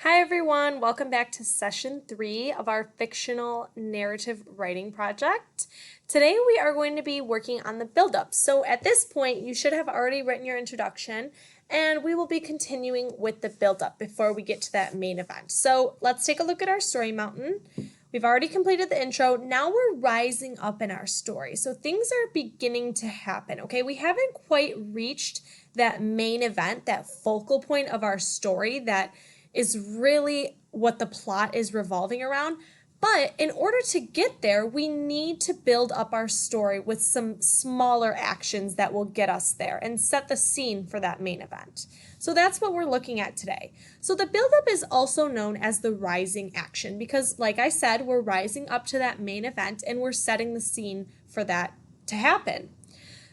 Hi everyone, welcome back to session 3 of our fictional narrative writing project. Today we are going to be working on the build-up. So at this point you should have already written your introduction and we will be continuing with the build-up before we get to that main event. So let's take a look at our story mountain. We've already completed the intro. Now we're rising up in our story. So things are beginning to happen, okay? We haven't quite reached that main event, that focal point of our story that is really what the plot is revolving around. But in order to get there, we need to build up our story with some smaller actions that will get us there and set the scene for that main event. So that's what we're looking at today. So the buildup is also known as the rising action because, like I said, we're rising up to that main event and we're setting the scene for that to happen.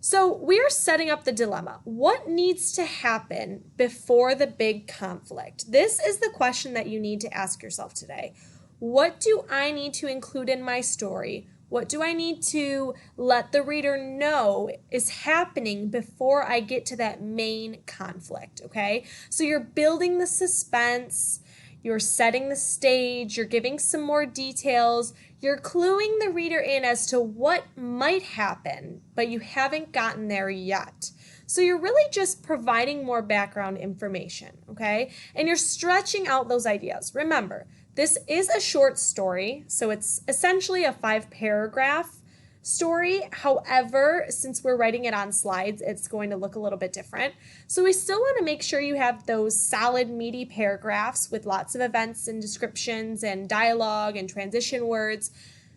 So we're setting up the dilemma. What needs to happen before the big conflict? This is the question that you need to ask yourself today. What do I need to include in my story? What do I need to let the reader know is happening before I get to that main conflict, okay? So you're building the suspense, you're setting the stage, you're giving some more details, you're cluing the reader in as to what might happen, but you haven't gotten there yet. So you're really just providing more background information, okay? And you're stretching out those ideas. Remember, this is a short story, so it's essentially a 5-paragraph story. However, since we're writing it on slides, it's going to look a little bit different. So we still want to make sure you have those solid, meaty paragraphs with lots of events and descriptions and dialogue and transition words.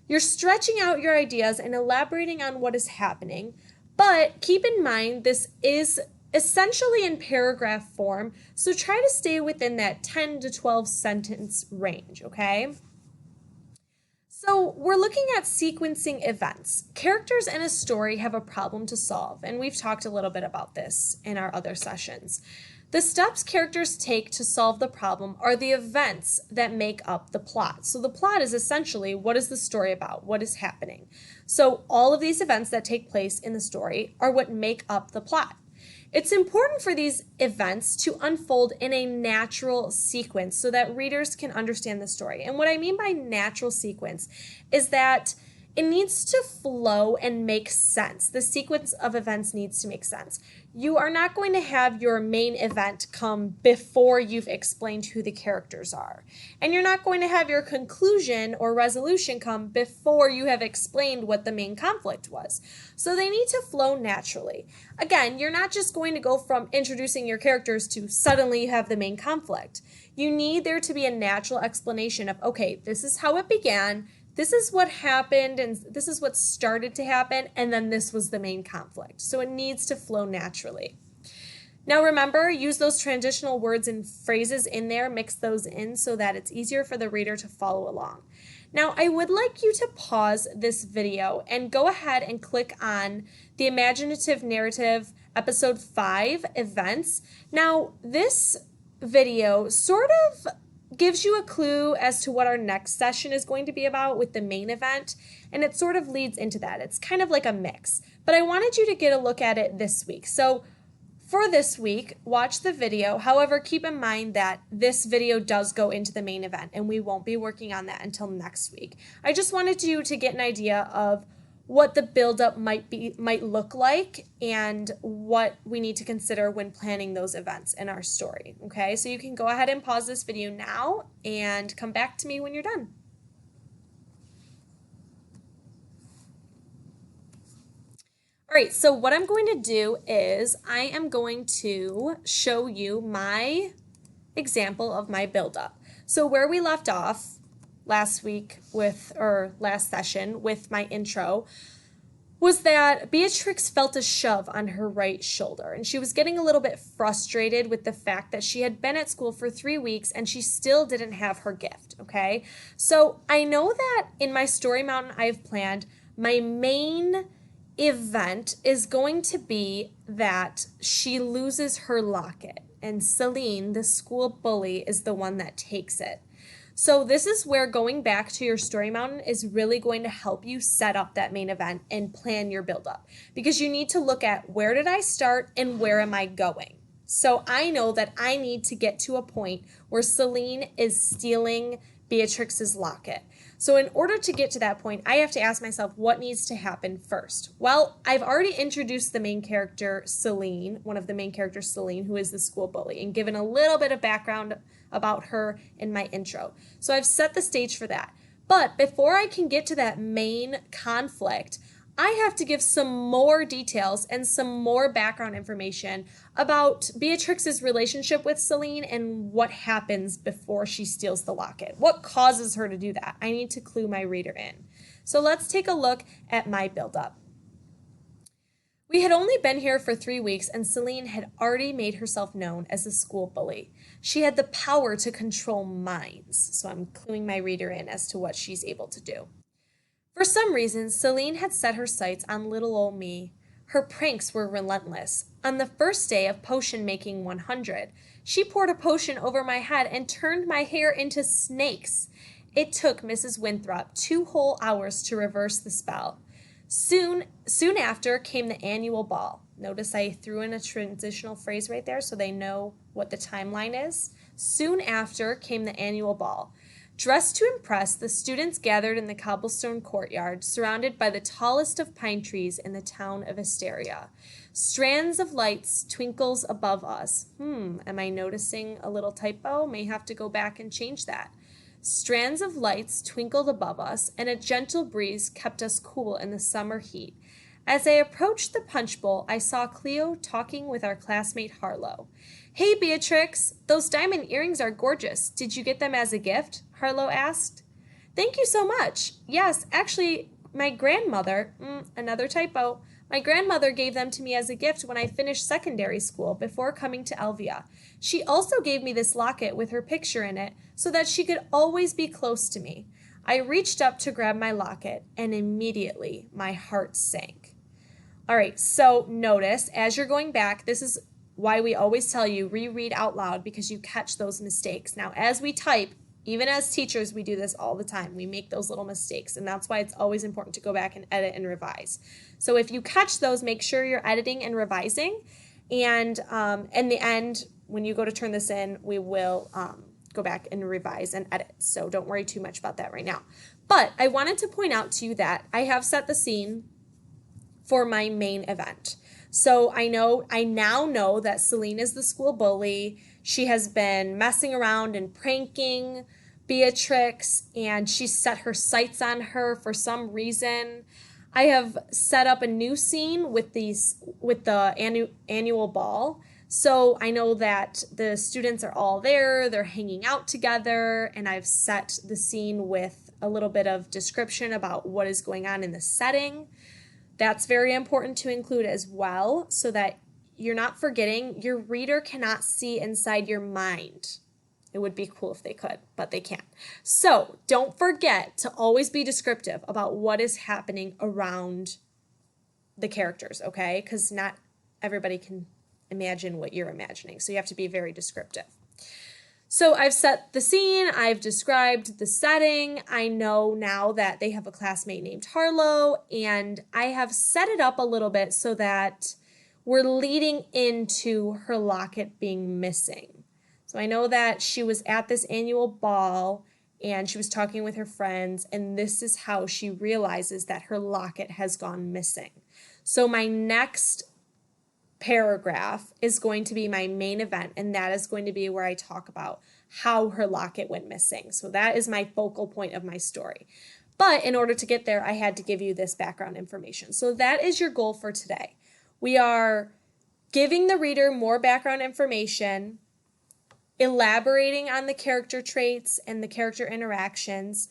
You're stretching out your ideas and elaborating on what is happening, but keep in mind this is essentially in paragraph form, so try to stay within that 10 to 12 sentence range, okay? So we're looking at sequencing events. Characters in a story have a problem to solve, and we've talked a little bit about this in our other sessions. The steps characters take to solve the problem are the events that make up the plot. So the plot is essentially, what is the story about? What is happening? So all of these events that take place in the story are what make up the plot. It's important for these events to unfold in a natural sequence so that readers can understand the story. And what I mean by natural sequence is that it needs to flow and make sense. The sequence of events needs to make sense. You are not going to have your main event come before you've explained who the characters are. And you're not going to have your conclusion or resolution come before you have explained what the main conflict was. So they need to flow naturally. Again, you're not just going to go from introducing your characters to suddenly you have the main conflict. You need there to be a natural explanation of, okay, this is how it began, this is what happened, and this is what started to happen, and then this was the main conflict. So it needs to flow naturally. Now remember, use those transitional words and phrases in there, mix those in so that it's easier for the reader to follow along. Now I would like you to pause this video and go ahead and click on the Imaginative Narrative Episode 5 Events. Now this video sort of gives you a clue as to what our next session is going to be about with the main event, and it sort of leads into that. It's kind of like a mix, but I wanted you to get a look at it this week. So for this week, watch the video. However, keep in mind that this video does go into the main event, and we won't be working on that until next week. I just wanted you to get an idea of what the buildup might look like and what we need to consider when planning those events in our story. Okay, so you can go ahead and pause this video now and come back to me when you're done. All right, so what I'm going to do is I am going to show you my example of my buildup. So where we left off last session with my intro was that Beatrix felt a shove on her right shoulder, and she was getting a little bit frustrated with the fact that she had been at school for 3 weeks and she still didn't have her gift, okay? So I know that in my story mountain I've planned my main event is going to be that she loses her locket, and Celine, the school bully, is the one that takes it. So this is where going back to your story mountain is really going to help you set up that main event and plan your buildup, because you need to look at where did I start and where am I going. So I know that I need to get to a point where Celine is stealing Beatrix's locket. So in order to get to that point, I have to ask myself what needs to happen first. Well, I've already introduced the main character, Celine, one of the main characters, Celine, who is the school bully, and given a little bit of background about her in my intro. So I've set the stage for that. But before I can get to that main conflict, I have to give some more details and some more background information about Beatrix's relationship with Celine and what happens before she steals the locket. What causes her to do that? I need to clue my reader in. So let's take a look at my build-up. We had only been here for 3 weeks, and Celine had already made herself known as a school bully. She had the power to control minds, so I'm cluing my reader in as to what she's able to do. For some reason, Celine had set her sights on little old me. Her pranks were relentless. On the first day of Potion Making 100, she poured a potion over my head and turned my hair into snakes. It took Mrs. Winthrop 2 whole hours to reverse the spell. Soon after came the annual ball. Notice I threw in a transitional phrase right there so they know what the timeline is. Soon after came the annual ball. Dressed to impress, the students gathered in the cobblestone courtyard, surrounded by the tallest of pine trees in the town of Asteria. Strands of lights twinkles above us. Am I noticing a little typo? May have to go back and change that. Strands of lights twinkled above us, and a gentle breeze kept us cool in the summer heat. As I approached the punch bowl, I saw Cleo talking with our classmate Harlow. "Hey, Beatrix, those diamond earrings are gorgeous. Did you get them as a gift?" Harlow asked. "Thank you so much. Yes, actually, my grandmother, another typo, my grandmother gave them to me as a gift when I finished secondary school before coming to Elvia. She also gave me this locket with her picture in it so that she could always be close to me. I reached up to grab my locket, and immediately my heart sank." All right, so notice as you're going back, this is why we always tell you reread out loud, because you catch those mistakes. Now, as we type, even as teachers, we do this all the time. We make those little mistakes, and that's why it's always important to go back and edit and revise. So if you catch those, make sure you're editing and revising. And in the end, when you go to turn this in, we will go back and revise and edit. So don't worry too much about that right now. But I wanted to point out to you that I have set the scene for my main event. So I now know that Celine is the school bully. She has been messing around and pranking Beatrix, and she set her sights on her for some reason. I have set up a new scene with the annual ball. So I know that the students are all there, they're hanging out together, and I've set the scene with a little bit of description about what is going on in the setting. That's very important to include as well, so that you're not forgetting your reader cannot see inside your mind. It would be cool if they could, but they can't. So don't forget to always be descriptive about what is happening around the characters, okay? Because not everybody can imagine what you're imagining, so you have to be very descriptive. So I've set the scene, I've described the setting, I know now that they have a classmate named Harlow, and I have set it up a little bit so that we're leading into her locket being missing. So I know that she was at this annual ball and she was talking with her friends, and this is how she realizes that her locket has gone missing. So my next paragraph is going to be my main event, and that is going to be where I talk about how her locket went missing. So that is my focal point of my story. But in order to get there, I had to give you this background information. So that is your goal for today. We are giving the reader more background information, elaborating on the character traits and the character interactions,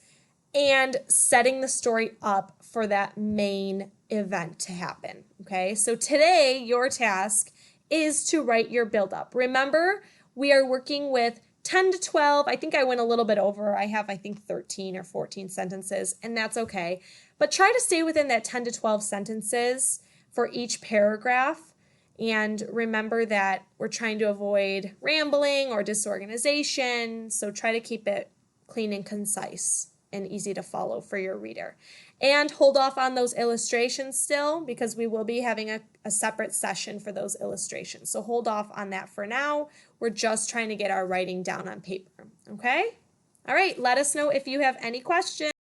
and setting the story up for that main event to happen, okay? So today, your task is to write your build-up. Remember, we are working with 10 to 12. I think I went a little bit over. I have, 13 or 14 sentences, and that's okay. But try to stay within that 10 to 12 sentences for each paragraph. And remember that we're trying to avoid rambling or disorganization, so try to keep it clean and concise. and easy to follow for your reader. And hold off on those illustrations still, because we will be having a separate session for those illustrations. So hold off on that for now. We're just trying to get our writing down on paper, okay? All right, let us know if you have any questions.